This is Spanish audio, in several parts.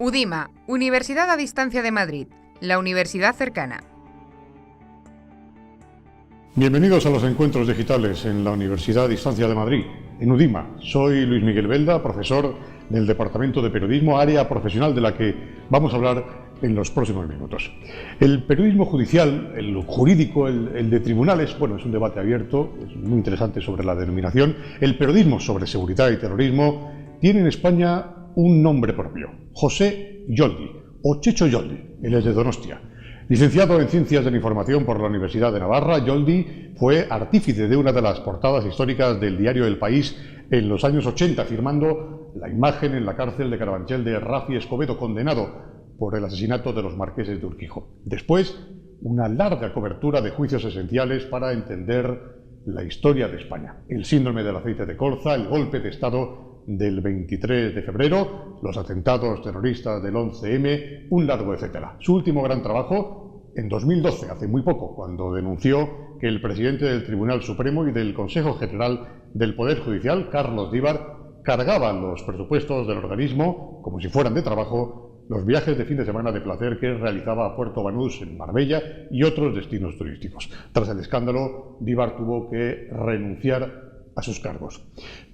UDIMA, Universidad a Distancia de Madrid, la universidad cercana. Bienvenidos a los encuentros digitales en la Universidad a Distancia de Madrid, en UDIMA. Soy Luis Miguel Belda, profesor del Departamento de Periodismo, área profesional de la que vamos a hablar en los próximos minutos. El periodismo judicial, el jurídico, el de tribunales, bueno, es un debate abierto, es muy interesante sobre la denominación. El periodismo sobre seguridad y terrorismo tiene en España un nombre propio, José Yoldi, o Checho Yoldi, él es de Donostia. Licenciado en Ciencias de la Información por la Universidad de Navarra, Yoldi fue artífice de una de las portadas históricas del diario El País en los años 80, firmando la imagen en la cárcel de Carabanchel de Rafi Escobedo, condenado por el asesinato de los marqueses de Urquijo. Después, una larga cobertura de juicios esenciales para entender la historia de España. El síndrome del aceite de colza, el golpe de Estado del 23 de febrero, los atentados terroristas del 11M, un largo etcétera. Su último gran trabajo, en 2012, hace muy poco, cuando denunció que el presidente del Tribunal Supremo y del Consejo General del Poder Judicial, Carlos Díbar, cargaban los presupuestos del organismo, como si fueran de trabajo, los viajes de fin de semana de placer que realizaba a Puerto Banús en Marbella y otros destinos turísticos. Tras el escándalo, Díbar tuvo que renunciar a sus cargos.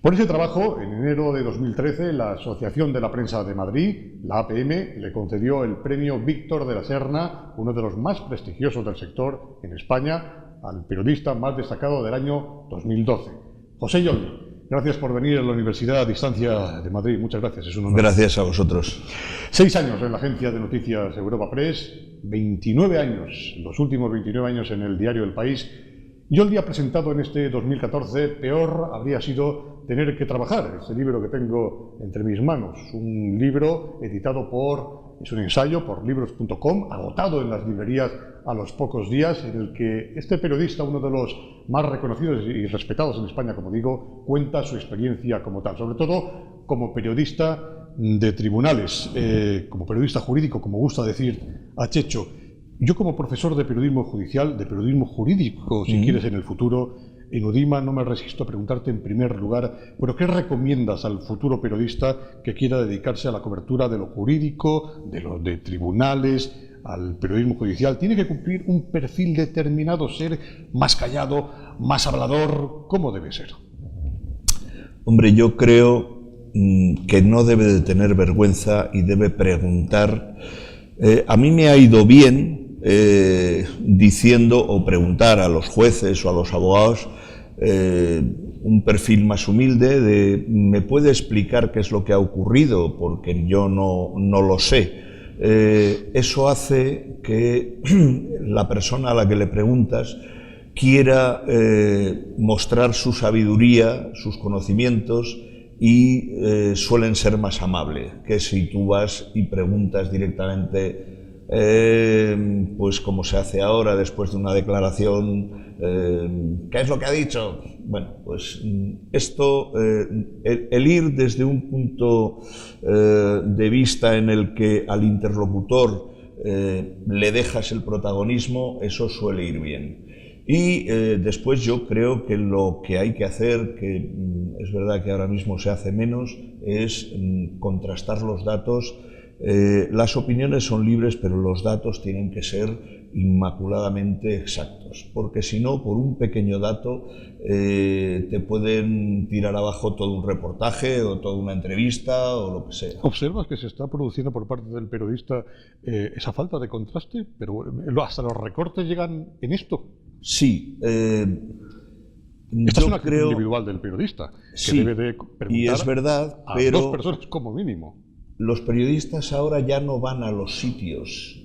Por ese trabajo, en enero de 2013, la Asociación de la Prensa de Madrid, la APM, le concedió el premio Víctor de la Serna, uno de los más prestigiosos del sector en España, al periodista más destacado del año 2012. José Yoldi, gracias por venir a la Universidad a Distancia de Madrid. Muchas gracias, es un honor. Gracias a vosotros. 6 años en la agencia de noticias Europa Press, 29 años, los últimos 29 años en el diario El País. Yoldi ha presentado en este 2014 Peor habría sido tener que trabajar, este libro que tengo entre mis manos, un libro editado es un ensayo por libros.com, agotado en las librerías a los pocos días, en el que este periodista, uno de los más reconocidos y respetados en España, como digo, cuenta su experiencia como tal, sobre todo como periodista de tribunales, como periodista jurídico, como gusta decir a Checho. Yo, como profesor de periodismo judicial, de periodismo jurídico, si quieres, en el futuro, en UDIMA, no me resisto a preguntarte en primer lugar, ¿pero qué recomiendas al futuro periodista que quiera dedicarse a la cobertura de lo jurídico, de tribunales, al periodismo judicial? ¿Tiene que cumplir un perfil determinado, ser más callado, más hablador? ¿Cómo debe ser? Hombre, yo creo que no debe de tener vergüenza y debe preguntar. A mí me ha ido bien diciendo o preguntar a los jueces o a los abogados un perfil más humilde de ¿me puede explicar qué es lo que ha ocurrido? Porque yo no lo sé. Eso hace que la persona a la que le preguntas quiera mostrar su sabiduría, sus conocimientos, y suelen ser más amables que si tú vas y preguntas directamente, pues como se hace ahora después de una declaración, ¿qué es lo que ha dicho? Bueno, pues esto, el ir desde un punto de vista en el que al interlocutor le dejas el protagonismo, eso suele ir bien. Y después yo creo que lo que hay que hacer, que es verdad que ahora mismo se hace menos, es contrastar los datos. Las opiniones son libres, pero los datos tienen que ser inmaculadamente exactos, porque si no, por un pequeño dato te pueden tirar abajo todo un reportaje o toda una entrevista o lo que sea. ¿Observas que se está produciendo por parte del periodista esa falta de contraste? Pero hasta los recortes llegan en esto. Sí. Esta es una actitud individual del periodista, que sí, debe de preguntar y es verdad, a pero 2 personas como mínimo. Los periodistas ahora ya no van a los sitios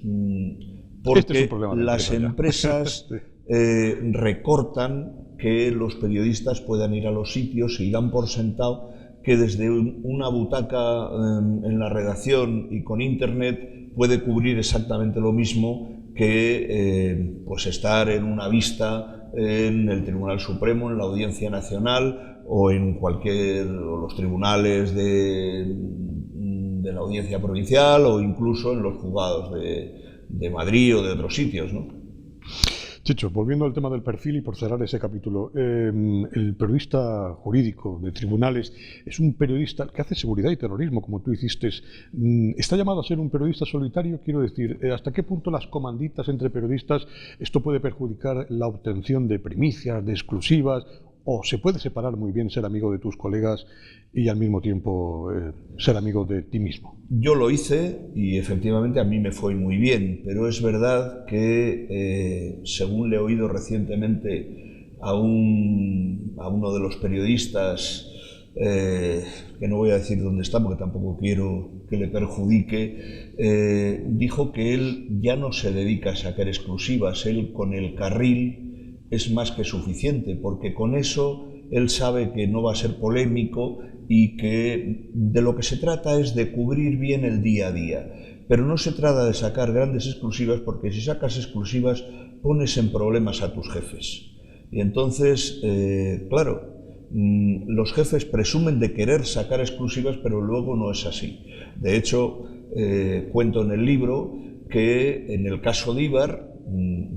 porque las empresas recortan que los periodistas puedan ir a los sitios y dan por sentado que desde una butaca en la redacción y con internet puede cubrir exactamente lo mismo que pues estar en una vista en el Tribunal Supremo, en la Audiencia Nacional o en los tribunales de la Audiencia Provincial o incluso en los juzgados de Madrid o de otros sitios, ¿no? Checho, volviendo al tema del perfil y por cerrar ese capítulo, el periodista jurídico de tribunales es un periodista que hace seguridad y terrorismo, como tú hiciste. ¿Está llamado a ser un periodista solitario? Quiero decir, ¿hasta qué punto las comanditas entre periodistas, esto puede perjudicar la obtención de primicias, de exclusivas? ¿O se puede separar muy bien ser amigo de tus colegas y al mismo tiempo ser amigo de ti mismo? Yo lo hice y efectivamente a mí me fue muy bien, pero es verdad que según le he oído recientemente a uno de los periodistas, que no voy a decir dónde está porque tampoco quiero que le perjudique, dijo que él ya no se dedica a sacar exclusivas, él con el carril es más que suficiente, porque con eso él sabe que no va a ser polémico y que de lo que se trata es de cubrir bien el día a día. Pero no se trata de sacar grandes exclusivas, porque si sacas exclusivas pones en problemas a tus jefes. Y entonces, claro, los jefes presumen de querer sacar exclusivas, pero luego no es así. De hecho, cuento en el libro que en el caso de Ibar,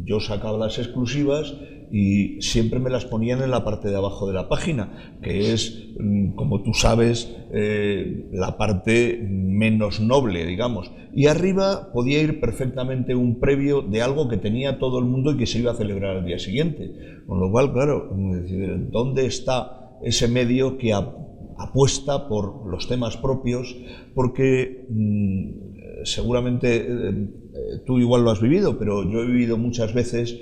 yo sacaba las exclusivas y siempre me las ponían en la parte de abajo de la página, que es, como tú sabes, la parte menos noble, digamos. Y arriba podía ir perfectamente un previo de algo que tenía todo el mundo y que se iba a celebrar al día siguiente. Con lo cual, claro, ¿dónde está ese medio que apuesta por los temas propios? Porque seguramente tú igual lo has vivido, pero yo he vivido muchas veces,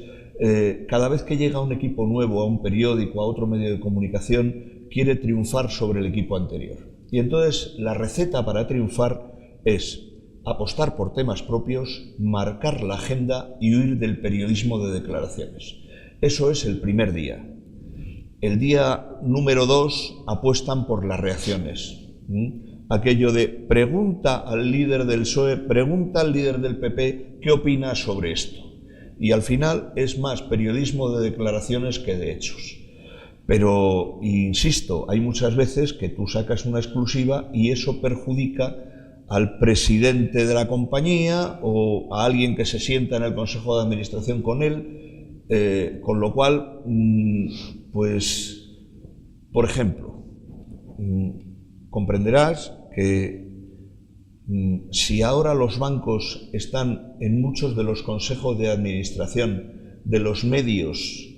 cada vez que llega un equipo nuevo a un periódico, a otro medio de comunicación, quiere triunfar sobre el equipo anterior. Y entonces la receta para triunfar es apostar por temas propios, marcar la agenda y huir del periodismo de declaraciones. Eso es el primer día. El día número 2 apuestan por las reacciones. Aquello de pregunta al líder del PSOE, pregunta al líder del PP qué opina sobre esto. Y al final es más periodismo de declaraciones que de hechos. Pero, insisto, hay muchas veces que tú sacas una exclusiva y eso perjudica al presidente de la compañía o a alguien que se sienta en el consejo de administración con él, con lo cual, pues, por ejemplo, comprenderás que si ahora los bancos están en muchos de los consejos de administración de los medios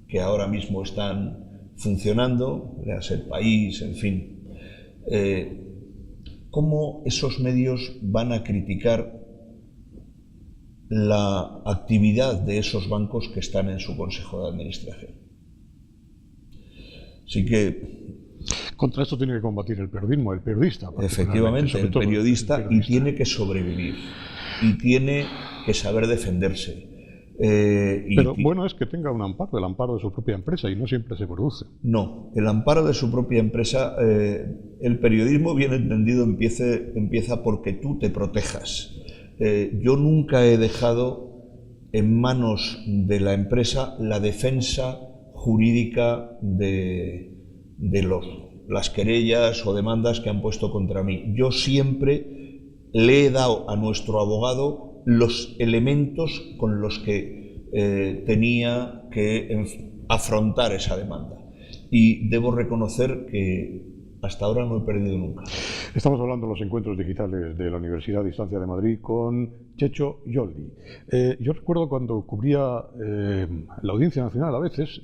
que ahora mismo están funcionando, veas El País, en fin, ¿cómo esos medios van a criticar la actividad de esos bancos que están en su consejo de administración? Así que contra esto tiene que combatir el periodismo, el periodista. Efectivamente, el periodista, y tiene que sobrevivir, y tiene que saber defenderse. Pero bueno es que tenga un amparo, el amparo de su propia empresa, y no siempre se produce. No, el amparo de su propia empresa, el periodismo bien entendido empieza porque tú te protejas. Yo nunca he dejado en manos de la empresa la defensa jurídica de las querellas o demandas que han puesto contra mí. Yo siempre le he dado a nuestro abogado los elementos con los que tenía que afrontar esa demanda. Y debo reconocer que hasta ahora no he perdido nunca. Estamos hablando de los encuentros digitales de la Universidad a Distancia de Madrid con Checho Yoldi. Yo recuerdo cuando cubría la Audiencia Nacional a veces,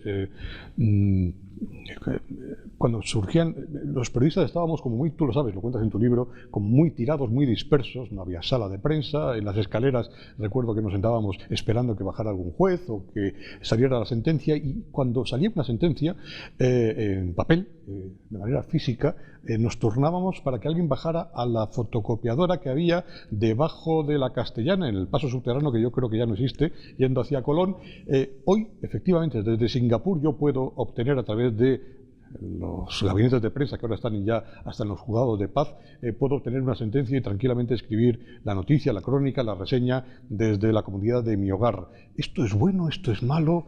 cuando surgían, los periodistas estábamos como muy, tú lo sabes, lo cuentas en tu libro, como muy tirados, muy dispersos, no había sala de prensa, en las escaleras recuerdo que nos sentábamos esperando que bajara algún juez o que saliera la sentencia, y cuando salía una sentencia en papel, de manera física, nos turnábamos para que alguien bajara a la fotocopiadora que había debajo de la Castellana, en el paso subterráneo que yo creo que ya no existe, yendo hacia Colón. Hoy, efectivamente, desde Singapur yo puedo obtener a través de los gabinetes de prensa que ahora están ya hasta en los juzgados de paz, puedo obtener una sentencia y tranquilamente escribir la noticia, la crónica, la reseña desde la comodidad de mi hogar. ¿Esto es bueno? ¿Esto es malo?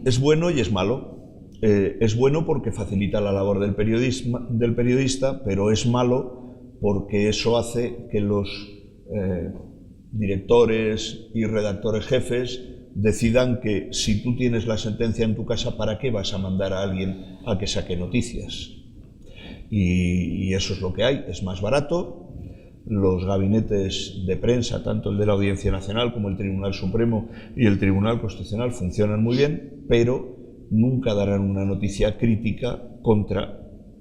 Es bueno y es malo. Es bueno porque facilita la labor del periodista, pero es malo porque eso hace que los directores y redactores jefes decidan que si tú tienes la sentencia en tu casa, ¿para qué vas a mandar a alguien a que saque noticias? Y eso es lo que hay, es más barato. Los gabinetes de prensa, tanto el de la Audiencia Nacional como el Tribunal Supremo y el Tribunal Constitucional, funcionan muy bien, pero nunca darán una noticia crítica contra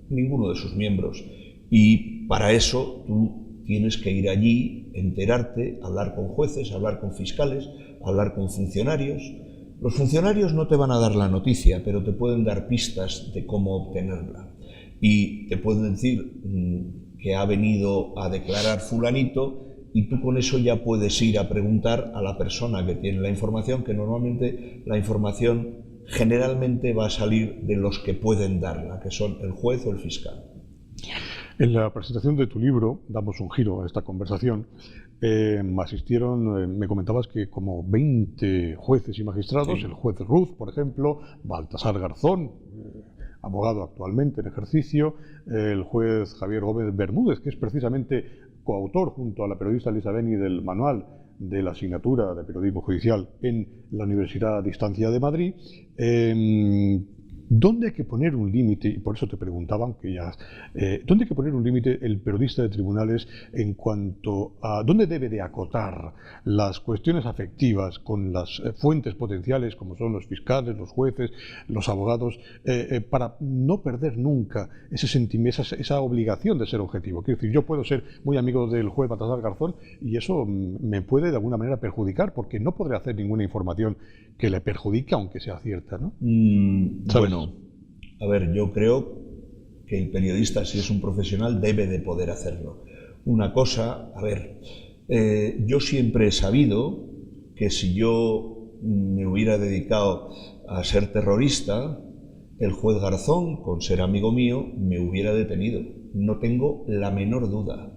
ninguno de sus miembros. Y para eso tú tienes que ir allí, enterarte, hablar con jueces, hablar con fiscales, hablar con funcionarios. Los funcionarios no te van a dar la noticia, pero te pueden dar pistas de cómo obtenerla. Y te pueden decir que ha venido a declarar fulanito, y tú con eso ya puedes ir a preguntar a la persona que tiene la información, que normalmente la información generalmente va a salir de los que pueden darla, que son el juez o el fiscal. En la presentación de tu libro, damos un giro a esta conversación, asistieron, me comentabas que como 20 jueces y magistrados, sí. El juez Ruz, por ejemplo, Baltasar Garzón, abogado actualmente en ejercicio, el juez Javier Gómez Bermúdez, que es precisamente coautor junto a la periodista Elisa Beni del manual de la asignatura de periodismo judicial en la Universidad a Distancia de Madrid. ¿Dónde hay que poner un límite? Y por eso te preguntaban que ya, ¿dónde hay que poner un límite el periodista de tribunales en cuanto a dónde debe de acotar las cuestiones afectivas con las fuentes potenciales, como son los fiscales, los jueces, los abogados, para no perder nunca ese sentimiento, esa obligación de ser objetivo? Quiero decir, yo puedo ser muy amigo del juez Baltasar Garzón y eso me puede de alguna manera perjudicar, porque no podré hacer ninguna información que le perjudique, aunque sea cierta, ¿no? Bueno, a ver, yo creo que el periodista, si es un profesional, debe de poder hacerlo. Una cosa, a ver, yo siempre he sabido que si yo me hubiera dedicado a ser terrorista, el juez Garzón, con ser amigo mío, me hubiera detenido. No tengo la menor duda.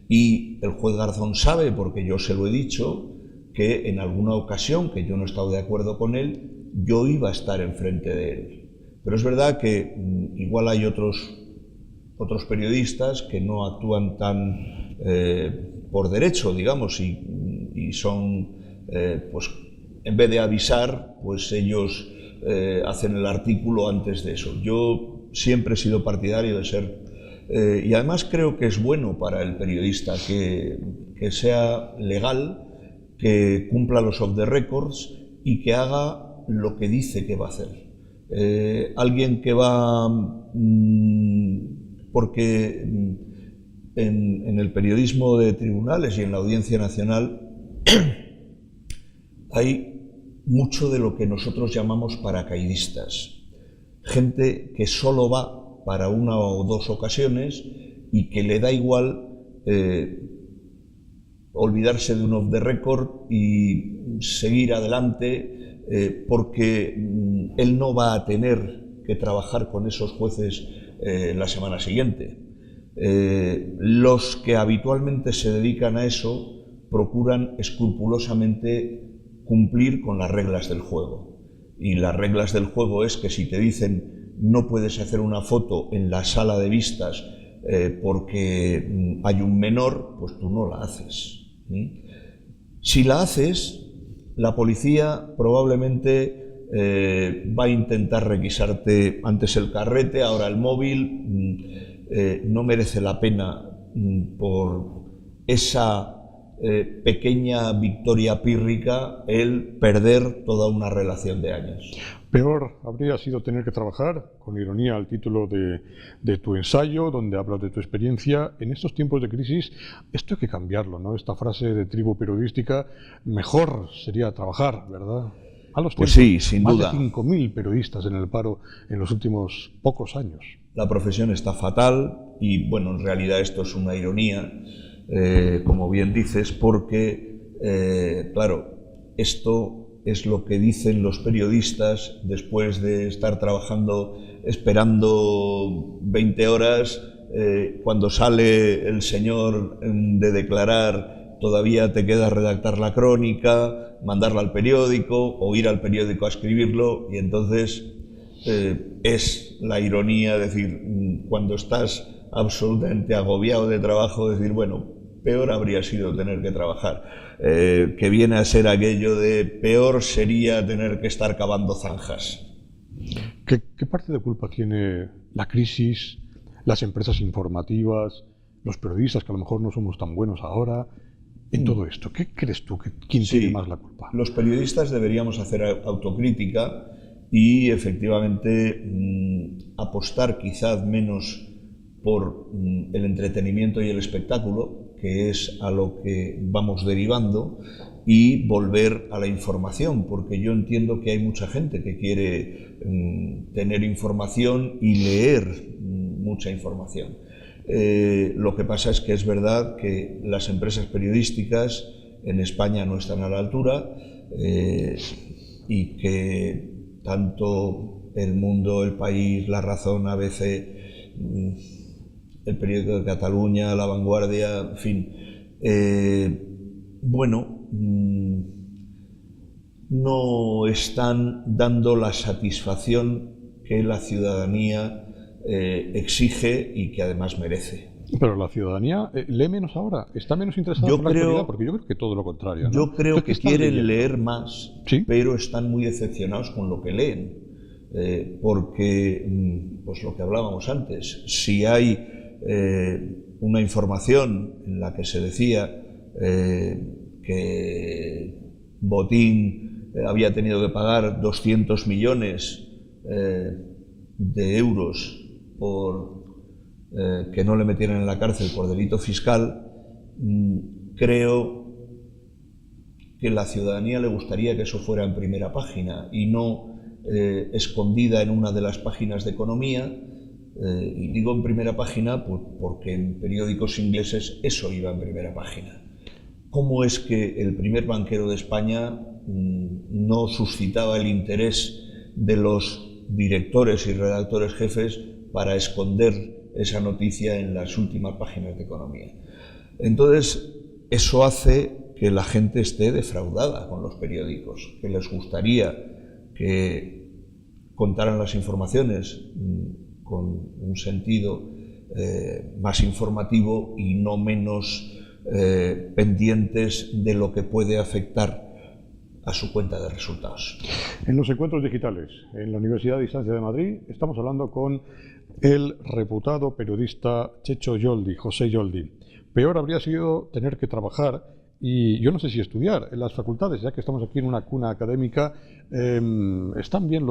Y el juez Garzón sabe, porque yo se lo he dicho, que en alguna ocasión que yo no he estado de acuerdo con él, yo iba a estar enfrente de él. Pero es verdad que igual hay otros periodistas que no actúan tan por derecho, digamos, y son, pues en vez de avisar, pues ellos hacen el artículo antes de eso. Yo siempre he sido partidario de ser, y además creo que es bueno para el periodista que sea legal, que cumpla los off the records y que haga lo que dice que va a hacer. Alguien que va, porque en el periodismo de tribunales y en la Audiencia Nacional hay mucho de lo que nosotros llamamos paracaidistas, gente que solo va para una o dos ocasiones y que le da igual olvidarse de un off the record y seguir adelante, porque él no va a tener que trabajar con esos jueces la semana siguiente. Los que habitualmente se dedican a eso procuran escrupulosamente cumplir con las reglas del juego. Y las reglas del juego es que si te dicen no puedes hacer una foto en la sala de vistas porque hay un menor, pues tú no la haces. Si la haces, la policía probablemente va a intentar requisarte antes el carrete, ahora el móvil. No merece la pena por esa pequeña victoria pírrica el perder toda una relación de años. Peor habría sido tener que trabajar, con ironía al título de tu ensayo, donde hablas de tu experiencia. En estos tiempos de crisis, esto hay que cambiarlo, ¿no? Esta frase de tribu periodística, mejor sería trabajar, ¿verdad? A los pues sí, sin más duda. De 5.000 periodistas en el paro en los últimos pocos años. La profesión está fatal y, bueno, en realidad esto es una ironía, como bien dices, porque, claro, esto es lo que dicen los periodistas después de estar trabajando, esperando 20 horas, cuando sale el señor de declarar, todavía te queda redactar la crónica, mandarla al periódico o ir al periódico a escribirlo, y entonces es la ironía, decir, cuando estás absolutamente agobiado de trabajo, decir, bueno, peor habría sido tener que trabajar, que viene a ser aquello de peor sería tener que estar cavando zanjas. ¿Qué parte de culpa tiene la crisis, las empresas informativas, los periodistas, que a lo mejor no somos tan buenos ahora, en todo esto? ¿Qué crees tú? ¿Quién tiene más la culpa? Los periodistas deberíamos hacer autocrítica y efectivamente apostar quizás menos por el entretenimiento y el espectáculo, que es a lo que vamos derivando, y volver a la información, porque yo entiendo que hay mucha gente que quiere tener información y leer mucha información. Lo que pasa es que es verdad que las empresas periodísticas en España no están a la altura y que tanto El Mundo, El País, La Razón, ABC, el periódico de Cataluña, La Vanguardia, en fin, no están dando la satisfacción que la ciudadanía exige y que además merece. Pero la ciudadanía lee menos ahora, está menos interesada por la actualidad, porque yo creo que todo lo contrario, ¿no? Yo creo que quieren leer más, ¿sí? Pero están muy decepcionados con lo que leen, porque, pues lo que hablábamos antes, si hay una información en la que se decía que Botín había tenido que pagar 200 millones de euros por que no le metieran en la cárcel por delito fiscal, creo que la ciudadanía le gustaría que eso fuera en primera página y no escondida en una de las páginas de economía, y digo en primera página pues porque en periódicos ingleses eso iba en primera página. ¿Cómo es que el primer banquero de España no suscitaba el interés de los directores y redactores jefes para esconder esa noticia en las últimas páginas de economía? Entonces, eso hace que la gente esté defraudada con los periódicos, que les gustaría que contaran las informaciones con un sentido más informativo y no menos pendientes de lo que puede afectar a su cuenta de resultados. En los encuentros digitales, en la Universidad de Distancia de Madrid, estamos hablando con el reputado periodista Checho Yoldi, José Yoldi. Peor habría sido tener que trabajar, y yo no sé si estudiar, en las facultades, ya que estamos aquí en una cuna académica, están bien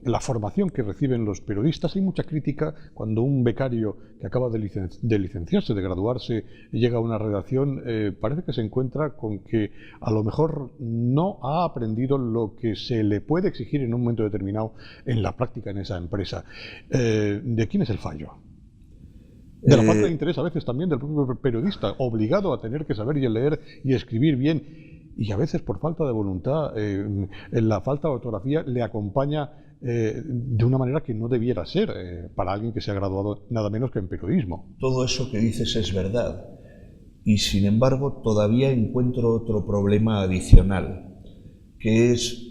la formación que reciben los periodistas. Hay mucha crítica cuando un becario que acaba de licenciarse, de graduarse, llega a una redacción, parece que se encuentra con que a lo mejor no ha aprendido lo que se le puede exigir en un momento determinado en la práctica en esa empresa. ¿De quién es el fallo? De la falta de interés a veces también del propio periodista, obligado a tener que saber y leer y escribir bien, y a veces por falta de voluntad, la falta de ortografía le acompaña de una manera que no debiera ser para alguien que se ha graduado nada menos que en periodismo. Todo eso que dices es verdad, y sin embargo todavía encuentro otro problema adicional, que es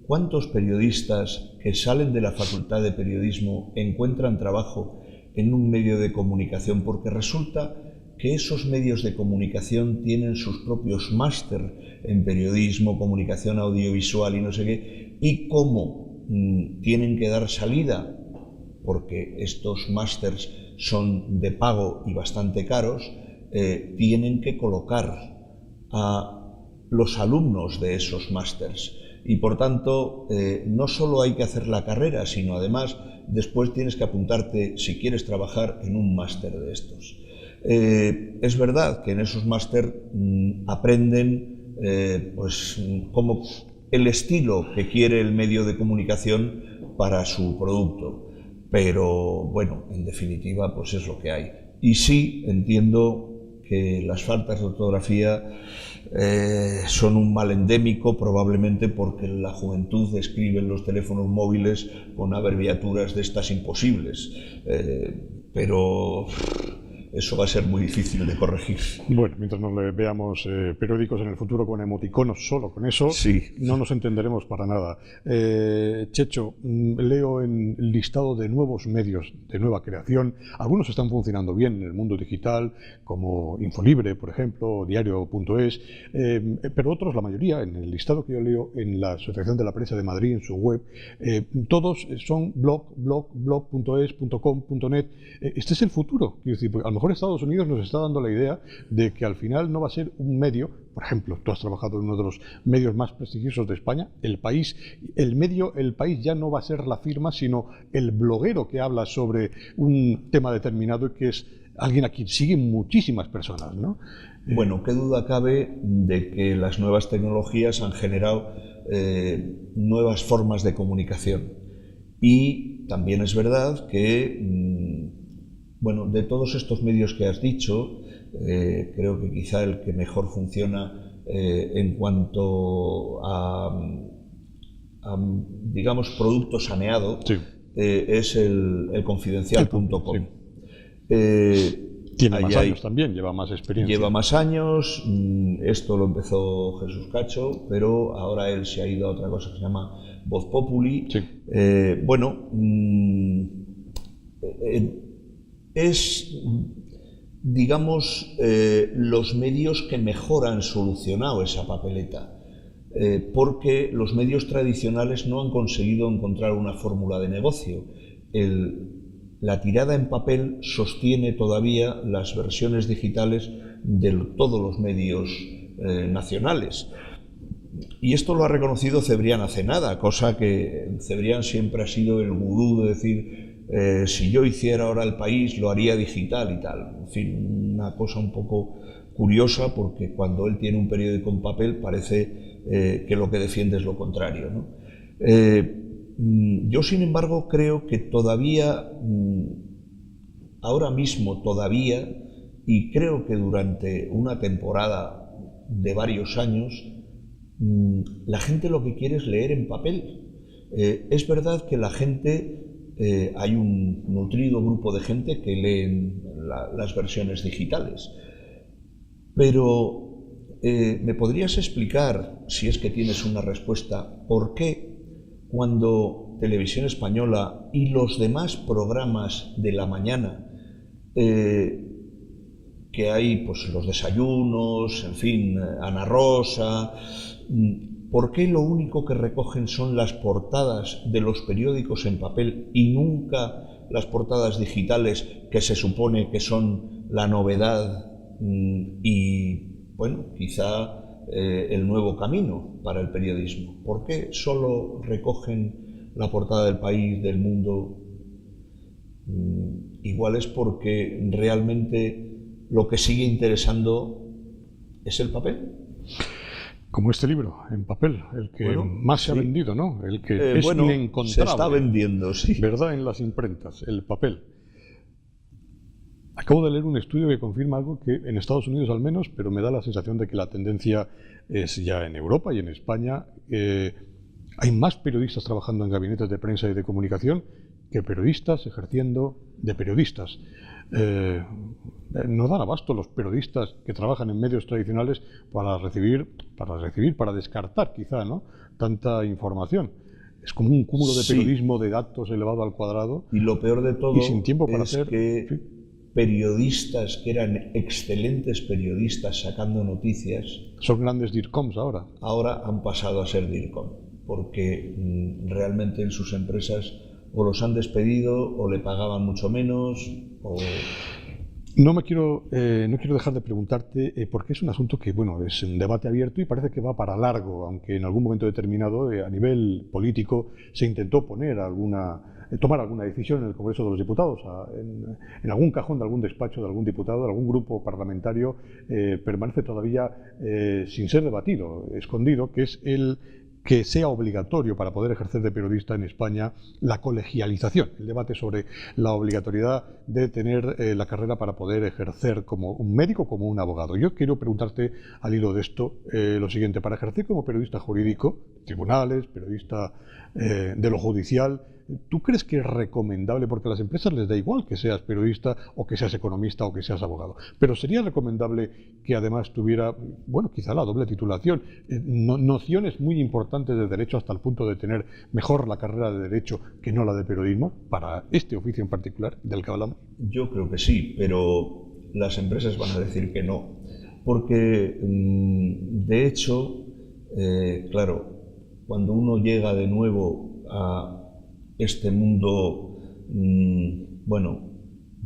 cuántos periodistas que salen de la Facultad de Periodismo encuentran trabajo en un medio de comunicación, porque resulta que esos medios de comunicación tienen sus propios máster en periodismo, comunicación audiovisual y no sé qué, y cómo tienen que dar salida, porque estos másters son de pago y bastante caros, tienen que colocar a los alumnos de esos másters. Y por tanto, no solo hay que hacer la carrera, sino además después tienes que apuntarte, si quieres trabajar, en un máster de estos. Es verdad que en esos máster aprenden pues, como el estilo que quiere el medio de comunicación para su producto, pero bueno, en definitiva pues es lo que hay. Y sí entiendo que las faltas de ortografía son un mal endémico, probablemente porque la juventud escribe en los teléfonos móviles con abreviaturas de estas imposibles, pero eso va a ser muy difícil de corregir. Bueno, mientras nos veamos periódicos en el futuro con emoticonos, solo con eso, sí, no nos entenderemos para nada. Checho, leo en el listado de nuevos medios de nueva creación. Algunos están funcionando bien en el mundo digital, como Infolibre, por ejemplo, o Diario.es, pero otros, la mayoría, en el listado que yo leo en la Asociación de la Prensa de Madrid, en su web, todos son blog.es, .com, .net. Este es el futuro. Quiero decir, porque a lo mejor Estados Unidos nos está dando la idea de que al final no va a ser un medio. Por ejemplo, tú has trabajado en uno de los medios más prestigiosos de España, El País. El medio El País ya no va a ser la firma, sino el bloguero que habla sobre un tema determinado y que es alguien a quien siguen muchísimas personas, ¿no? Bueno, qué duda cabe de que las nuevas tecnologías han generado nuevas formas de comunicación. Y también es verdad que, bueno, de todos estos medios que has dicho, creo que quizá el que mejor funciona en cuanto a digamos, producto saneado, sí, es el confidencial.com. Sí. Tiene más años también, lleva más experiencia. Lleva más años, esto lo empezó Jesús Cacho, pero ahora él se ha ido a otra cosa que se llama Voz Populi. Sí. Bueno, es, digamos, los medios que mejor han solucionado esa papeleta, porque los medios tradicionales no han conseguido encontrar una fórmula de negocio. La tirada en papel sostiene todavía las versiones digitales de todos los medios nacionales. Y esto lo ha reconocido Cebrián hace nada, cosa que Cebrián siempre ha sido el gurú de decir, si yo hiciera ahora El País lo haría digital y tal. En fin, una cosa un poco curiosa, porque cuando él tiene un periódico en papel parece que lo que defiende es lo contrario, ¿no? Yo, sin embargo, creo que todavía, ahora mismo todavía, y creo que durante una temporada de varios años, la gente lo que quiere es leer en papel. Es verdad que la gente, hay un nutrido grupo de gente que leen las versiones digitales, pero ¿me podrías explicar, si es que tienes una respuesta, por qué cuando Televisión Española y los demás programas de la mañana, que hay pues los desayunos, en fin, Ana Rosa, ¿por qué lo único que recogen son las portadas de los periódicos en papel y nunca las portadas digitales, que se supone que son la novedad y, bueno, quizá el nuevo camino para el periodismo? ¿Por qué solo recogen la portada del País, del Mundo? Igual es porque realmente lo que sigue interesando es el papel. Como este libro, en papel, el que más se ha vendido, ¿no? El que es inencontrable. Se está vendiendo, sí. ¿Verdad? En las imprentas, el papel. Acabo de leer un estudio que confirma algo que en Estados Unidos al menos, pero me da la sensación de que la tendencia es ya en Europa y en España. Hay más periodistas trabajando en gabinetes de prensa y de comunicación que periodistas ejerciendo de periodistas. No dan abasto los periodistas que trabajan en medios tradicionales para descartar quizá, ¿no?, tanta información. Es como un cúmulo de periodismo, de datos elevado al cuadrado. Y lo peor de todo y sin tiempo para es que periodistas que eran excelentes periodistas sacando noticias son grandes DIRCOMs ahora. Ahora han pasado a ser DIRCOM, porque realmente en sus empresas o los han despedido o le pagaban mucho menos o... No quiero dejar de preguntarte, porque es un asunto que, bueno, es un debate abierto y parece que va para largo, aunque en algún momento determinado, a nivel político, se intentó tomar alguna decisión en el Congreso de los Diputados. En algún cajón de algún despacho de algún diputado, de algún grupo parlamentario, permanece todavía sin ser debatido, escondido, que es el que sea obligatorio para poder ejercer de periodista en España la colegialización, el debate sobre la obligatoriedad de tener la carrera para poder ejercer como un médico, como un abogado. Yo quiero preguntarte, al hilo de esto, lo siguiente: para ejercer como periodista jurídico, tribunales, periodista de lo judicial, ¿tú crees que es recomendable, porque a las empresas les da igual que seas periodista o que seas economista o que seas abogado, pero sería recomendable que además tuviera, bueno, quizá la doble titulación, nociones muy importantes de derecho hasta el punto de tener mejor la carrera de derecho que no la de periodismo para este oficio en particular del que hablamos? Yo creo que sí, pero las empresas van a decir que no, porque de hecho, claro, cuando uno llega de nuevo a este mundo, bueno,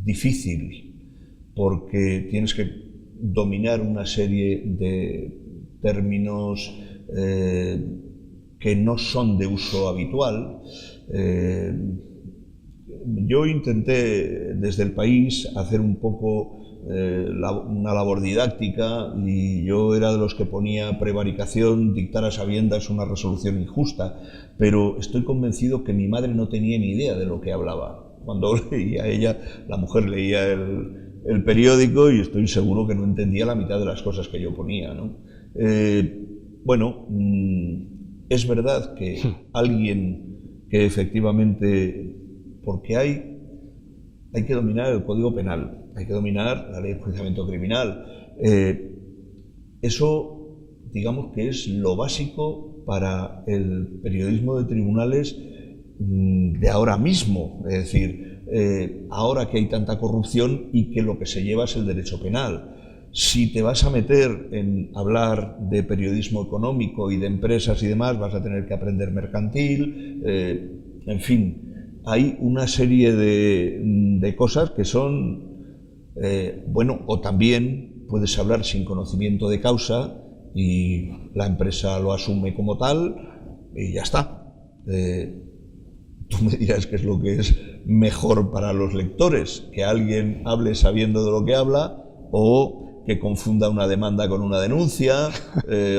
difícil, porque tienes que dominar una serie de términos que no son de uso habitual. Yo intenté desde el país hacer un poco una labor didáctica, y yo era de los que ponía prevaricación, dictar a sabiendas una resolución injusta, pero estoy convencido que mi madre no tenía ni idea de lo que hablaba. Cuando leía ella, la mujer leía el periódico y estoy seguro que no entendía la mitad de las cosas que yo ponía, ¿no? Bueno, es verdad que alguien que efectivamente, porque hay que dominar el Código Penal, hay que dominar la Ley de Enjuiciamiento Criminal. Eso, digamos que es lo básico para el periodismo de tribunales de ahora mismo. Es decir, ahora que hay tanta corrupción y que lo que se lleva es el derecho penal. Si te vas a meter en hablar de periodismo económico y de empresas y demás, vas a tener que aprender mercantil, en fin. Hay una serie de cosas que son, bueno, o también puedes hablar sin conocimiento de causa y la empresa lo asume como tal y ya está. Tú me dirás qué es lo que es mejor para los lectores, que alguien hable sabiendo de lo que habla o que confunda una demanda con una denuncia,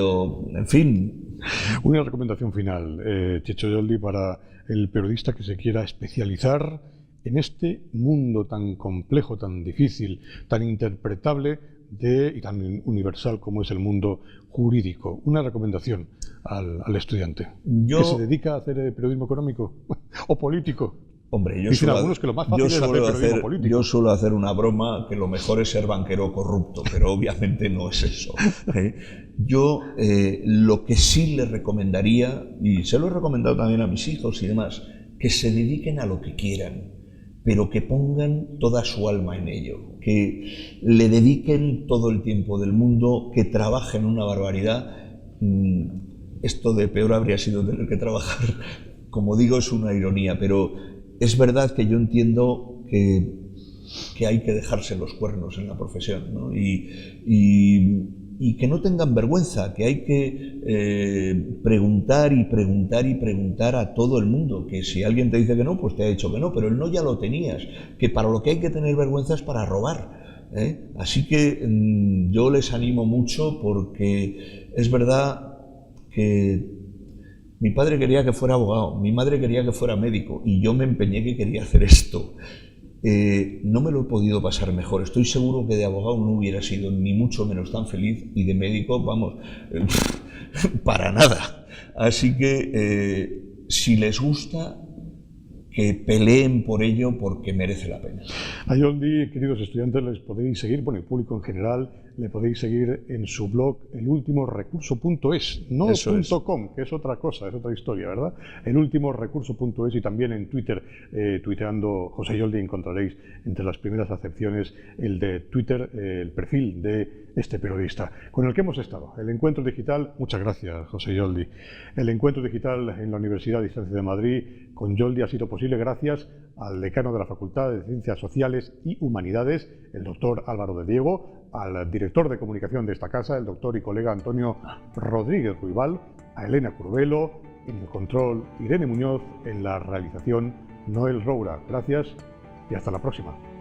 o en fin. Una recomendación final, Checho Yoldi, para el periodista que se quiera especializar en este mundo tan complejo, tan difícil, tan interpretable y tan universal como es el mundo jurídico. Una recomendación al estudiante que se dedica a hacer periodismo económico o político. Hombre, Dicen algunos que lo más fácil es hacer periodismo político. Yo suelo hacer una broma que lo mejor es ser banquero corrupto, pero obviamente no es eso. Yo lo que sí le recomendaría, y se lo he recomendado también a mis hijos y demás, que se dediquen a lo que quieran, pero que pongan toda su alma en ello, que le dediquen todo el tiempo del mundo, que trabajen una barbaridad. Esto de peor habría sido tener que trabajar, como digo, es una ironía, pero es verdad que yo entiendo que hay que dejarse los cuernos en la profesión, ¿no? Y que no tengan vergüenza, que hay que preguntar y preguntar y preguntar a todo el mundo, que si alguien te dice que no, pues te ha dicho que no, pero el no ya lo tenías, que para lo que hay que tener vergüenza es para robar, ¿eh? Así que yo les animo mucho, porque es verdad que mi padre quería que fuera abogado, mi madre quería que fuera médico y yo me empeñé que quería hacer esto. No me lo he podido pasar mejor. Estoy seguro que de abogado no hubiera sido ni mucho menos tan feliz, y de médico, vamos, para nada. Así que si les gusta, que peleen por ello, porque merece la pena. A Yoldi, queridos estudiantes, les podéis seguir, bueno, el público en general, le podéis seguir en su blog elultimorecurso.es, no .com, que es otra cosa, es otra historia, ¿verdad? Elultimorecurso.es, y también en Twitter, tuiteando José Yoldi, encontraréis entre las primeras acepciones el de Twitter, el perfil de este periodista, con el que hemos estado. El encuentro digital, muchas gracias, José Yoldi. El encuentro digital en la Universidad de Distancia de Madrid con Yoldi ha sido posible gracias al decano de la Facultad de Ciencias Sociales y Humanidades, el doctor Álvaro de Diego, al director de comunicación de esta casa, el doctor y colega Antonio Rodríguez Ruibal, a Elena Curvelo, en el control Irene Muñoz, en la realización Noel Roura. Gracias y hasta la próxima.